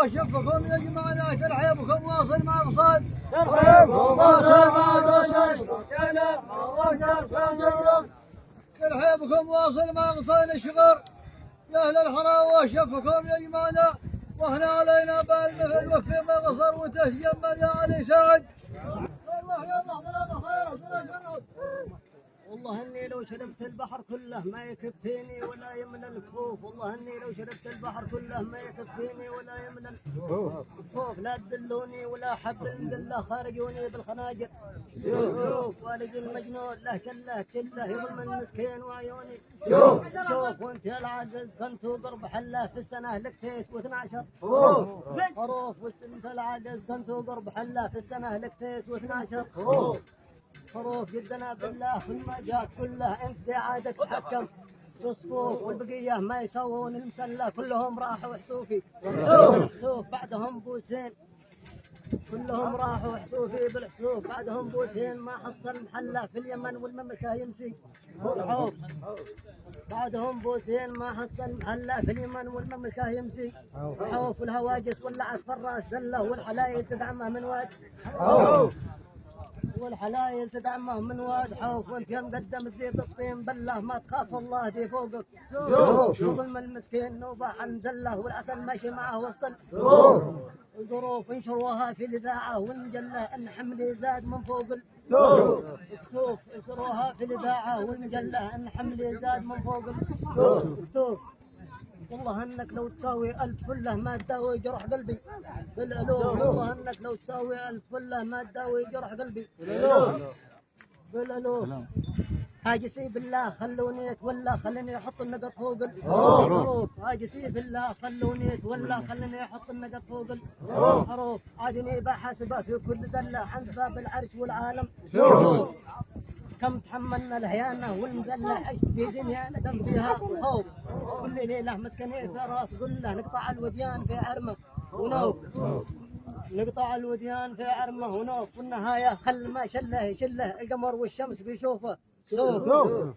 وشفكم يجمعنا ترحيبكم واصل مع الصاد ترحيبكم واصل مع الصاد ترحيبكم واصل مع غصان الشغر يا اهل الحراوه وشفكم يجمعنا واحنا علينا بالمثل وفي ما غصر وتهجمل يا علي سعد. والله اني لو شربت البحر كله ما يكفيني ولا يملى الكفوف، والله اني لو شربت البحر كله ما يكفيني ولا يملى الكفوف، لا تدلوني ولا حب المدله خارجوني بالخناجر يوسف والد المجنون له شله كله يظلم المسكين وعيوني شوف وانت العاجز كنت قرب حله في السنه لك تيس و12 حروف وانت العاجز كنت قرب حله في السنه لك تيس و12 حروف جدنا بالله كل ما جات كله انت عادة تحكم في الصفوف والبقيه ما يسوون المسله كلهم راحوا حسوفي بالحسوف بعدهم بوسين كلهم راحوا حسوفي بالحسوف بعدهم بوسين ما حصل محله في اليمن والمملكه يمسي حوف بعدهم بوسين ما حصل محله في اليمن والمملكه يمسي حوف والهواجس ولعت فراس زله والحلايل تدعمه من واد والحلايل تدعمه من واد حوف وانت يوم قدم تزيد الطين بالله ما تخاف الله دي فوقك يظلم المسكين نوبه المزله والعسل ماشي معه وسط الظروف انشروها في الاذاعه والمجله ان حملي زاد من فوق الكتوف انشروها في الاذاعه والمجله ان حملي زاد من فوق الكتوف والله انك لو تساوي 1000 فله ما تداوي جرح قلبي بالالوف والله انك لو تساوي 1000 فله ما تداوي جرح قلبي بالالوف هاجسي بالله خلوني اتولى خليني احط النقط فوق الحروف هاجسي بالله خلوني اتولى خليني احط النقط فوق الحروف عادني بحاسبه في كل زله عند باب العرش والعالم شوف كم تحملنا الهيانه والمذله عشت في دنيا ندم فيها خوف كل ليله مسكني في راس قله نقطع الوديان في عرمه ونوف نقطع الوديان في عرمه ونوف والنهايه خل ما شله يشله القمر والشمس بيشوفه شوف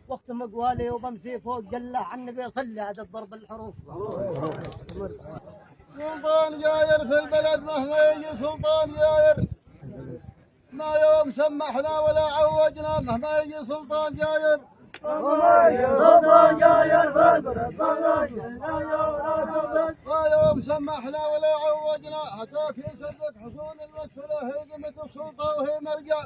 وقت مقوالي وبمسي فوق جله عن النبي صلي عدد ضرب الحروف. سلطان جاير في البلد مهما يجي سلطان جاير ما يوم سمحنا ولا عوجنا مهما يجي سلطان جاير سلطان جاير في البلد ما يوم سمحنا ولا عوجنا أتاك يسدك حصون المسفلة هي قمة السلطة وهي مرجع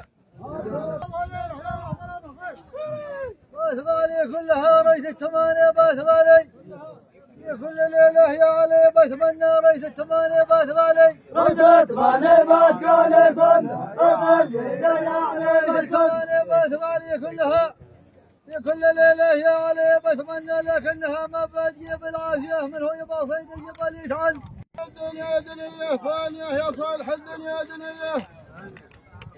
باثغالي كلها ريس الثمانية باثغالي كل ليلة يا علي بتمنى ريس الثمانية باثغالي ريس الثمانية باثغالي الثمانية باثغالي كلها في كل ليلة يا علي بتمنى لكنها ما بتجي بالعافية من هو يبغى صيد الجبل يتعن الدنيا دنيا فانية يا صالح الدنيا دنيا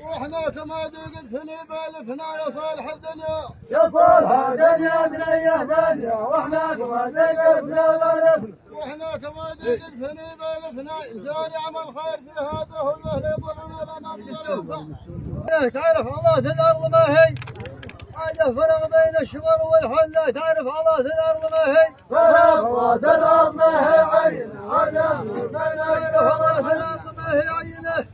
واحنا كما قد فني بالفنا يا صالح الدنيا يا صالح الدنيا دنيا ثانية واحنا كما قد فني بالفنا واحنا كما قد فني بالفنا انسان يعمل خير في هذا هو اللي يضرنا الامام ينفع تعرف عضات الارض ما هي حاجة فرق بين الشمر والحلة تعرف عضات الارض ما هي عضات الارض ما هي عينة تعرف عضات الارض ما هي عينة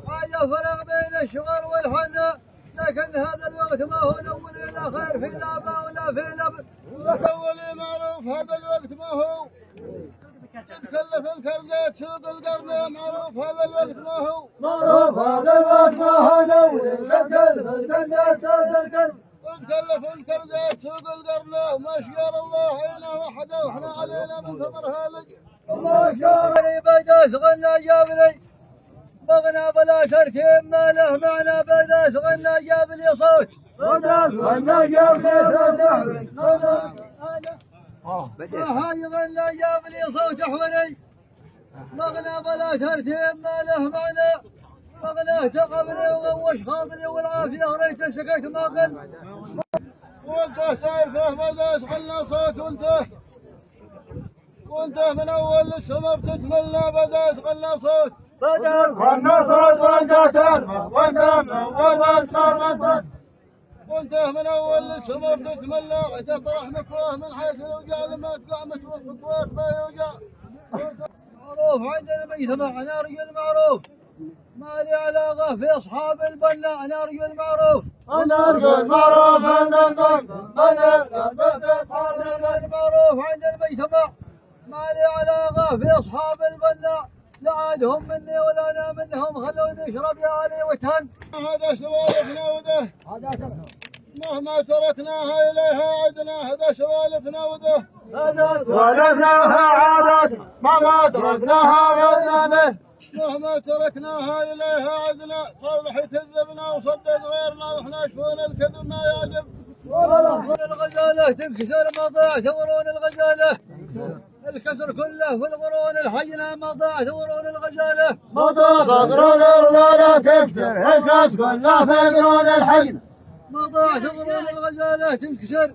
حاجة فرق بين الشغر والحنة لكن هذا الوقت ما هو الأول إلا خير في لابا ولا في لب الأول معروف هذا الوقت ما هو تكلف الكرزات سوق القرن معروف هذا الوقت ما هو معروف هذا الوقت ما هو الأول تكلف الكرزات سوق القرن تكلف الكرزات سوق القرن وما شير الله عينا وحده وإحنا علينا من ثمرها لج ما شاء بداس غنى جابلي بغنى بلا ترتيب ما له معنى بداس غنى جاب لي صوت بداس غنى جاب لي صوت هاي غنى جاب لي صوت احوري بغنى بلا ترتيب ما له معنى بغنى تقبلي وغوش خاطري والعافيه وريت سكت ما قل وانت تعرفه بداس غنى صوت وانت من اول السمر تتمنى بداس غنى صوت بداس غنى صوت وانت ترمى وانت من اول السمر وانت من اول السمر تتملى تطرح مكروه من حيث الوجع لما تقع مشروع خطوات ما يوجع معروف عند المجتمع نرجو المعروف، ما لي علاقة في أصحاب البلة نرجو المعروف. نرجو المعروف عند المجتمع، نرجو المعروف عند المجتمع، ما لي علاقة في أصحاب البلة، لا عاد هم مني ولا أنا منهم، خلوني أشرب يا علي وتهن. هذا سوالفنا وده مهما تركناها إليها عدنا، هذا سوالفنا وده سوالفناها عادتنا مهما تركناها عدنا، مهما تركناها إليها عدنا. صلح كذبنا وصدق غيرنا واحنا شفون الكذب ما يعجب. الغزالة تنكسر مضاع ثورون الغزالة، الكسر كله في القرون الحينة مضاع ثورون الغزالة. مضى قرون الغزالة تكسر الكاس كله في قرون الحين، مضاع ثورون الغزالة تنكسر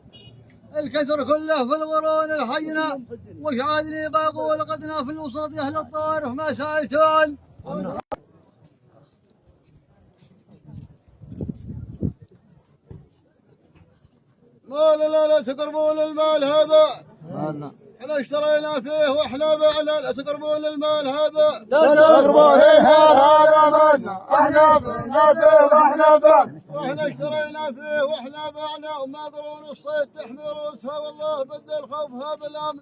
الكسر كله في القرون الحينة. وش عادني بقول قدنا في الوسط يا أهل الطائف ما سألتوا عن. مال لا تقربون المال هذا، احنا اشترينا فيه واحنا بعنا، لا تقربون المال هذا، لا تقربون المال هذا مالنا، احنا بعنا فيه واحنا بعنا، واحنا اشترينا فيه واحنا بعنا، وما قرون الصيد تحمي رؤوسها والله بدل الخوف هذا الامن.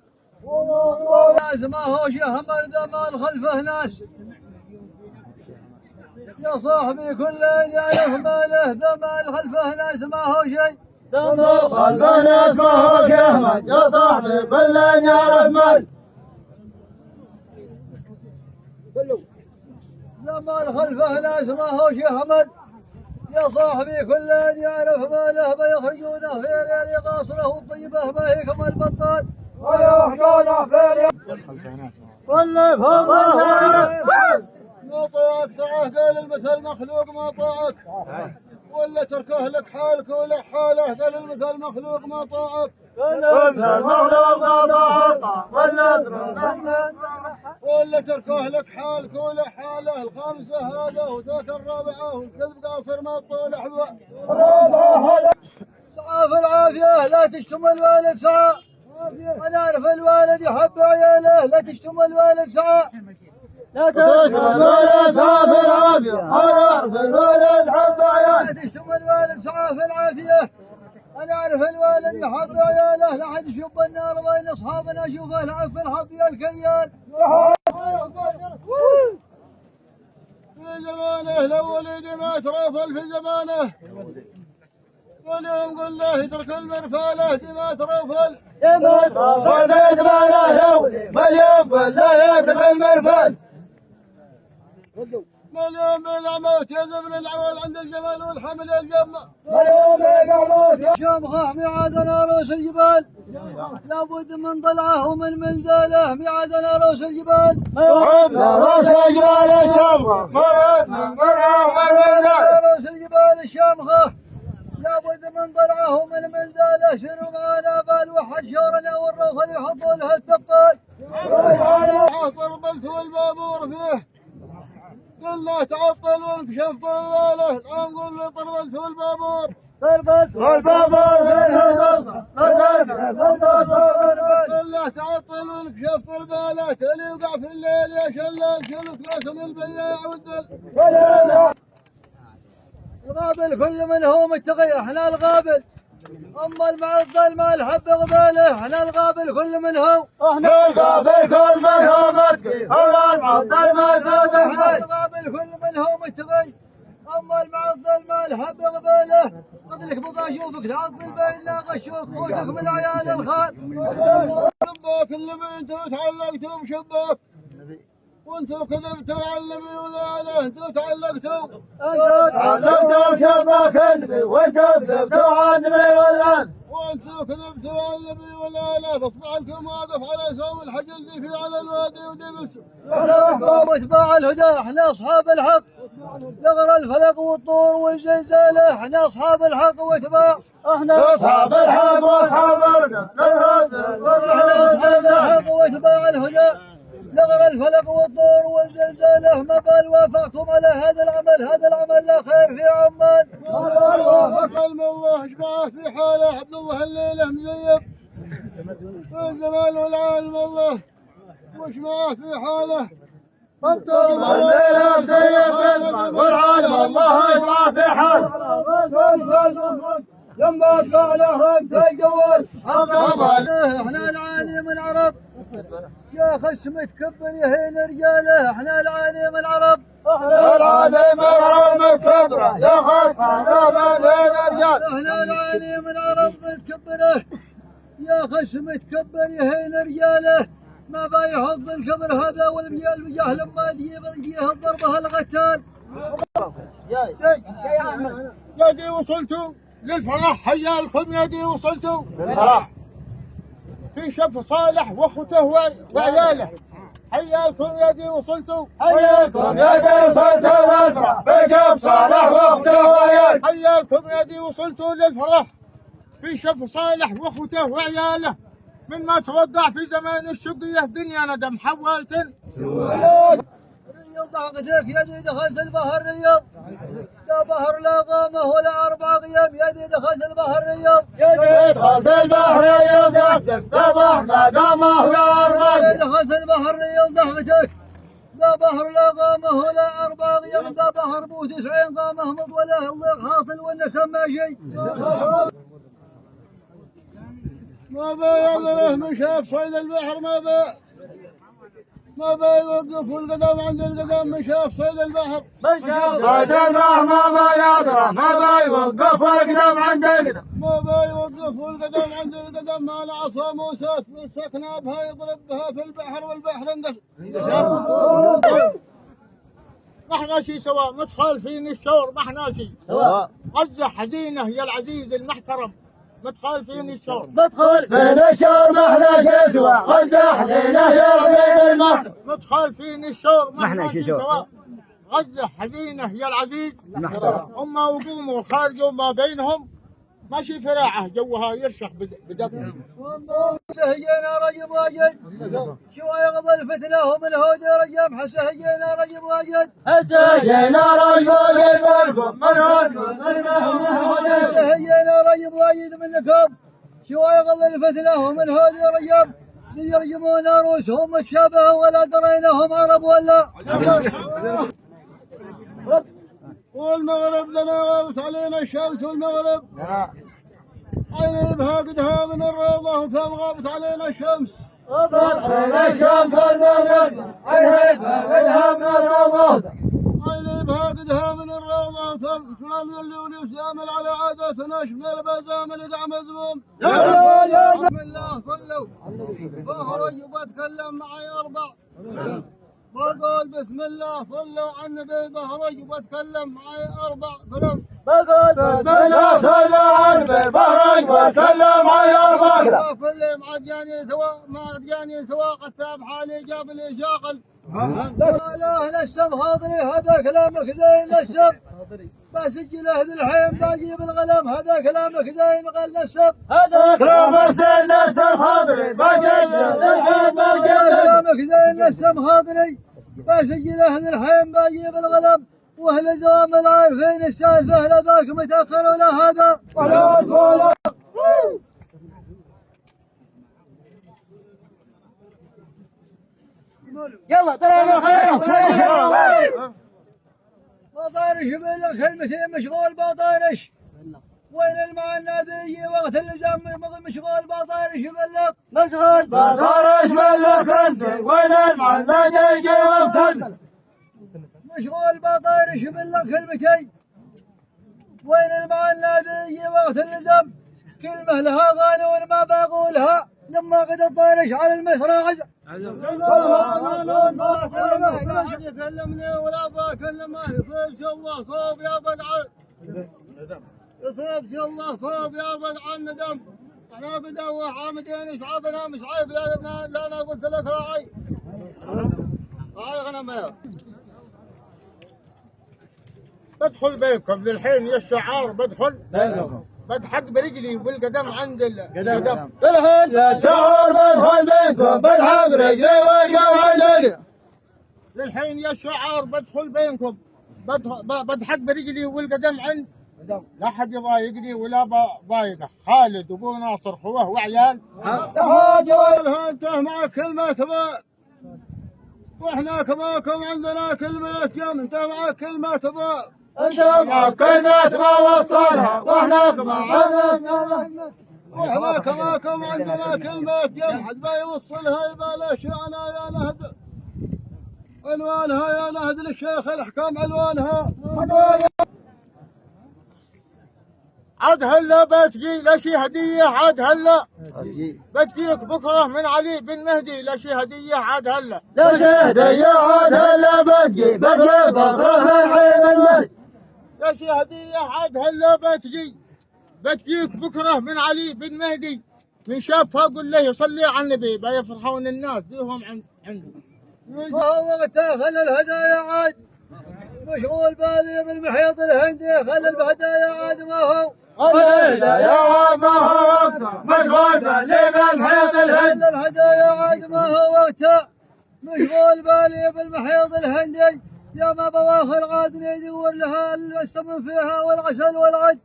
ناس ما هو شهم الزمان خلفه ناس، يا صاحبي كل يعرف ماله ذمال خلفه ناس ما هو شيء. خلف الناس ما هو شهمة يا صاحبي كل يعرف مال، زمان خلفه ناس ما هو شهمل، يا صاحبي كل يعرف ماله بيخرجونه في ليل قاصره والطيبه ما هي كما البطال. ويحكونه في واللي فهم ما طاعك طاعه قال المثل مخلوق ما طاعك، ولا تركه لك حالك ولا حاله قال المثل مخلوق ما طاعك، المخلوق ما طاعك ولا تركه لك حالك ولا حاله. الخامسه هذا وذاك الرابعه والكذب قاصر ما طول حبه. سعى في العافيه لا تشتم الوالد سعى، انا اعرف الوالد يحب عياله لا تشتم الوالد سعى. لا تشتم الوالد سعى في العافيه، انا اعرف الوالد يحب عياله. لا تشتم الوالد سعى في العافيه، انا اعرف الوالد يحب عياله، لا حد يشب النار بين اصحابنا اشوفه العب في الحب يا الكيال. في زمانه لو وليدي ما ترفل في زمانه، واليوم قل له يترك المرفاله دي ما ترفل. في زمانه لو واليوم قل له يترك المرفل، مليون بالعموت يزبن العمل عند الجمال والحمل الجمة. مليون بالعموت شامخه ميعادنا روس الجبال، لابد من ضلعه ومن منزاله ميعادنا روس الجبال. عندنا روس الجبال الشامخه مرتنا مرة ومرة، روس الجبال الشامخه لابد من ضلعه ومن منزاله. سروا معنا قال وحد شورنا والروخ اللي يحطوا له الثقال. طربلت والبابور فيه قلنا تعطل وانكشف طواله، الان قول له طربلت والبابور والبابور قلنا تعطل وانكشف طواله، تلي يوقع في الليل يا شلال شلت قسم البياع والدل. الغابل كل من هو متقي احنا الغابل، اما المعضل ما الحب قباله احنا الغابل كل من هو. الغابل كل من هو متقي هو المعضل ما الحب احنا الغابل كل من هو متقي، اما المعضل ما الحب قباله. قد لك بغى اشوفك تعضل بين لا غشوك فوتك من عيال الخال. شباك اللي انتوا تعلقتوا بشباك، وانتوا كذبتوا على النبي ولا لا انتوا تعلقتوا شباك النبي، وانتوا كذبتوا على النبي ولا وانتوا كذبتوا على النبي ولا لا. فاصبح لكم واقف على سوم الحجل دي في على الوادي ودي بس. واتباع الهدى احنا اصحاب الحق، نغرى الفلق والطور والزلزال احنا اصحاب الحق واتباع. احنا اصحاب الحق واصحاب الهدى، احنا اصحاب الحق واتباع الهدى، نغرى الفلق والطور والزلزال. ما بال وافقتم على هذا العمل، هذا العمل لا خير في عمان. علم الله اشبعه في حاله، عبد الله الليله مزيف في الزمان والعالم الله وش ما في حاله الليلة مسيب والعالم الله يبقى في حال. لما طلع له رد الجوال احنا العالم العرب يا خشمة كبر يهين رجاله. احنا العالم العرب العالم العرب متكبره يا خشمة رجال. احنا العالم العرب متكبره يا خشمة كبر يهين رجاله. ما بيحض الكبر هذا والجهل لما تجيه الضربه القتال. يا دي وصلتوا للفرح حيالكم يا دي وصلتوا للفرح في شف صالح واخوته وعياله. حيالكم يا دي وصلتوا حياكم يا دي وصلتوا للفرح في شف صالح واخوته وعياله. حيالكم يا دي وصلتوا للفرح في شف صالح واخوته وعياله. من ما توضع في زمان الشقيه دنيا ندم حولتن. رياض ضحكتك يا دي دخلت البحر رياض. لا بحر لا قامه ولا 4 أيام يا دي دخلت البحر رياض. يا دي دخلت البحر رياض ضحكتك لا بحر لا قامه ولا 4 أيام. دخلت البحر رياض ضحكتك لا بحر لا قامه ولا 4 أيام. لا بحر بو 90 قامه مطوله الله حاصل والنسم ما شيء. ما بيضره من شاف صيد البحر ما بيوقف القدم عند القدم من شاف صيد البحر. صيد البحر ما بيضره ما بيوقف القدم عند القدم. ما بيوقف القدم عند القدم. ما العصا موسى مسكنا بها يضرب بها في البحر والبحر انقسم. ما احنا شي سواء متخالفين الشور ما احنا شي سواء. غزة حزينة يا العزيز المحترم متخالفين الشور. متخالفين الشور ما احنا شي سوا. غزة حزينة يا العزيز المحترم. متخالفين الشور ما احنا شي سواء. غزة حزينة يا العزيز المحترم. هم وقوموا خارجوا ما بينهم ماشي فراعه جوها يرشح بدم. سهينا رجب واجد شو يغض الفتنة هم الهودي رجب. سهينا رجب واجد سهينا رجب واجد من هود سهينا رجب واجد منكم. شو يغض الفتنة هم الهودي رجب. يرجمون رؤوسهم متشابهة ولا درينهم عرب ولا. والمغرب لنا غابت علينا الشمس والمغرب. عيني بها قدها من الروضة وثم غابت علينا الشمس. علينا الشمس والمغرب. عيني بها قدها من الروضة. عيني بها قدها من الروضة وثم شلون يولي يستعمل على عادتنا شمل البزام اللي دعم مزموم. بسم الله صلوا بخرج وبتكلم معي 4. بقول بسم الله صلوا على النبي بخرج وبتكلم معي 4 قلم. بقول بسم الله صلوا على النبي بخرج وبتكلم معي 4 كل معدياني سواء ما دياني سواء قتاب حالي جاب لي شاقل. لا نسم حاضري هذا كلامك زين نسم. بسجله ذي الحين باجيب القلم. هذا كلامك زين قال نسم. هذا كلامك زين نسم حاضري بسجله ذي الحين باجيب. كلامك زين نسم حاضري بسجله ذي الحين باجيب القلم. واهل زوام العارفين السالفه لا ذاك متاخر ولا هذا ولا يلا ترى باطارش بين الكلمتين مشغول باطارش. وين المعنادي وقت اللجام مشغول باطارش يبلغ. مشغول باطارش بلغ انت. وين المعنادي وقت مشغول باطارش يبلغ كلمتين. وين المعنادي وقت اللجام كلمة لها قانون ما بقولها. لما قد الطارش على المسرح لا حد يكلمني ولا بكلمه. يصيب الله صوب يا بدع. يصيب الله صوب يا بدع الندم. انا بدوح عامدين شعب. انا مش عايب لا انا قلت لك راعي غنم يا. بدخل بينكم للحين يا الشعار. بدخل بينكم بدحق برجلي والقدم عند القدم. يا شعور بدخل بينكم بدحق رجلي والقدم عند القدم. للحين يا الشعار بدخل بينكم بدحق برجلي والقدم عند. لا حد يضايقني ولا ضايقه. خالد وابو ناصر خوه وعيال. هاجر انت مع كلمه واحنا كماكم عندنا كلمة يوم انت معك كلمة تبا انت معك كلمة تبا وصلها واحنا كماكم عندنا كلمة يوم حد بيوصلها يبالا شعنا يا نهد عنوانها يا نهد للشيخ الحكام عنوانها عاد هلا بتجي لشي هدية عاد هلا بتجيك بكرة من علي بن مهدي لشي هدية عاد هلا لشي هدية عاد هلا بتجي بكرة من علي بن مهدي لشي هدية عاد هلا بتجيك بكرة من علي بن مهدي من شافها قل له يصلي على النبي بيفرحون الناس ديهم عنده وهو وقتها خلى الهدايا عاد مشغول بالي بالمحيط الهندي خلى الهدايا عاد ما هو الهدايا عاد ما هو وقتها مشغول بالي بالمحيط الهندي الهدايا عاد ما هو وقتها مشغول بالي بالمحيط الهندي يا ما بواخر عاد يدور لها السمن فيها والعسل والعد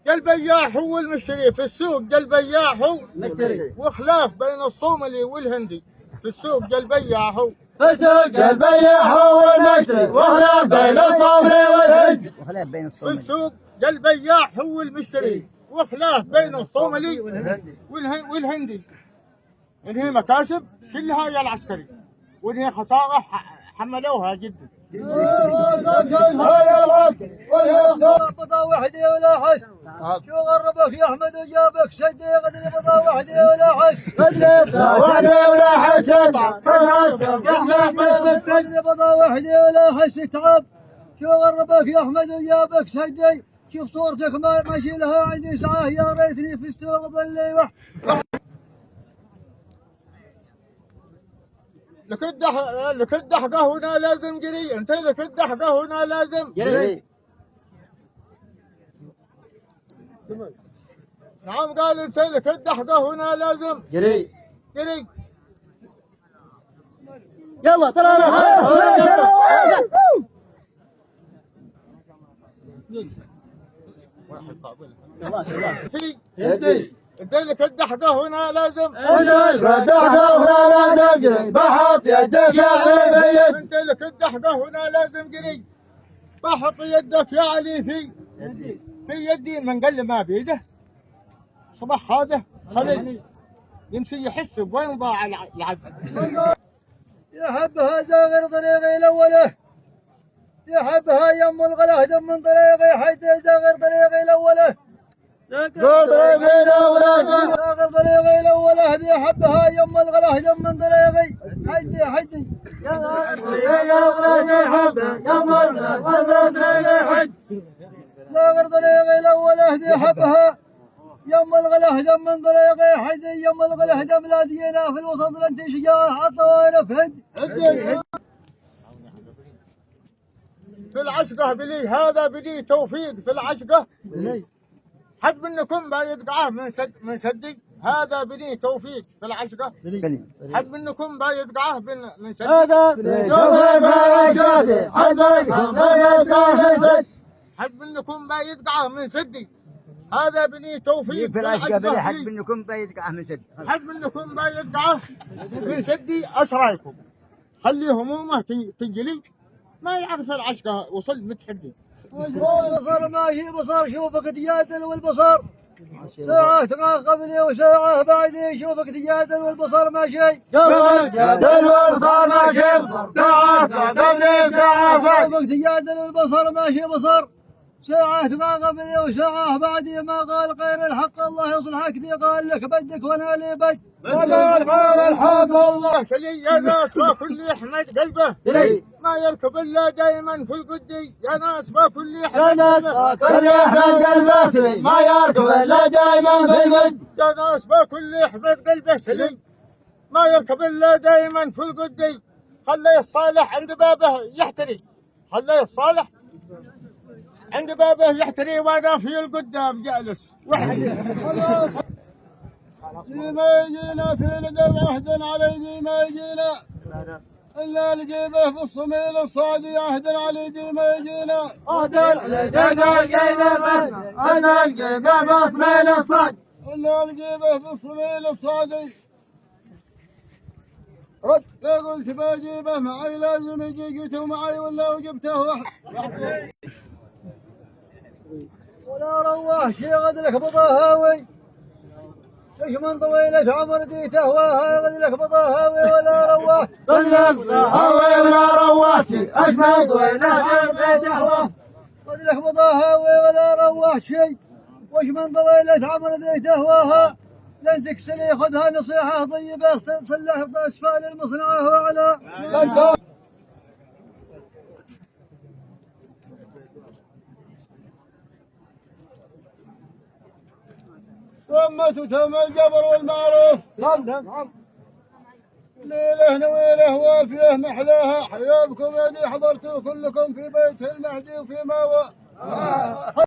البياع هو المشتري في السوق البياع هو المشتري وخلاف بين الصومالي والهندي في السوق البياع هو في السوق البياع هو المشتري وخلاف بين الصومالي والهندي في السوق البياع هو المشتري وخلاف بين الصومالي والهندي انهي مكاسب كلها يا العسكري وانهي خساره حملوها جدا بضا وحدي ولا حس شو غربك يا احمد وجابك شدي غدري بضا وحدي ولا حس وحدي ولا حس غدري بضا وحدي ولا حس تعب شو غربك يا احمد وجابك شدي شوف صورتك ما ماشي لها عندي ساعه يا ريتني في السوق ظلي وح لك الدحقة هنا لازم جري انت لك الدحقة هنا لازم جري نعم قال انت لك الدحقة هنا لازم جري يلا ترى انت لك الدحقة هنا لازم الدحقة هنا لازم جري بحط يدك يا علي انت لك الدحقة هنا لازم جري بحط يدك يا علي في يدي من قال ما بيده صباح هذا خلي يمشي يحس بوين ضاع العبد يحبها زاغر طريقي الاوله يحبها يم الغله دم من طريقي حيث زاغر طريقي الاوله زاغر طريقي الاوله يحبها يم الغله دم من طريقي حيث زاغر طريقي الاوله يحبها يم الغله دم من طريقي حيث يم الغله دم لا دينا في الوسط لانت شجاع عطونا فهد في العشقة بلي هذا بدي توفيق في العشقة حد منكم بيدقعه من صدق هذا بدي توفيق في العشقة حد منكم بيدقعه من صدق حد منكم بيدقعه من صدق هذا بني توفيق في العشقة بلي حد منكم بيدقعه من صدق حد منكم بيدقعه من صدق ايش رايكم؟ خلي همومه تنجلي ما يعرف العشقة وصل متحدي البصر ماشي بصر شوفك تجادل والبصر ساعة قبلي وساعة بعدي شوفك تجادل والبصر ماشي جادل والبصر ماشي ساعة قبلي ساعة بعدي شوفك تجادل والبصر ماشي بصر ساعة قبلي وساعة بعدي ما قال غير الحق الله يصلحك دي قال لك بدك وانا لي بد ما قال غير الحق الله سلي يا ناس ما كل يحمد قلبه ما يركب الا دائما في القدي يا ناس ما كل يحمد قلبه كل يحمد قلبه سلي ما يركب الا دائما في القدي يا ناس ما كل يحمد قلبه سلي ما يركب الا دائما في القدي خلي الصالح عند بابه يحتري خلي الصالح عند بابه يحتري وانا في القدام جالس وحدي ما يجينا في لقب عهد علي دي ما يجينا الا نجيبه في الصميل الصادي عهد علي دي ما يجينا عهد علي دي ما يجينا انا نجيبه في الصميل الصادي الا نجيبه في الصميل الصادي رد لا قلت بجيبه معي لازم يجي قلته معي ولا وجبته واحد ولا روح شي غد لك بضاهاوي ايش من طويلة عمر دي تهواها غد لك بضاهاوي ولا روح هاوي ولا رواشي أجمل طويلة جنبي تهوى غد لك بضاهاوي ولا روح شي وش من طويلة عمر دي تهواها لن تكسلي خذها نصيحة طيبة صلح بأسفال المصنعة وعلى ثم تتم الجبر والمعروف نعم ليله نويله وافيه محلاها حيابكم يدي حضرتوا كلكم في بيت المهدي وفي ما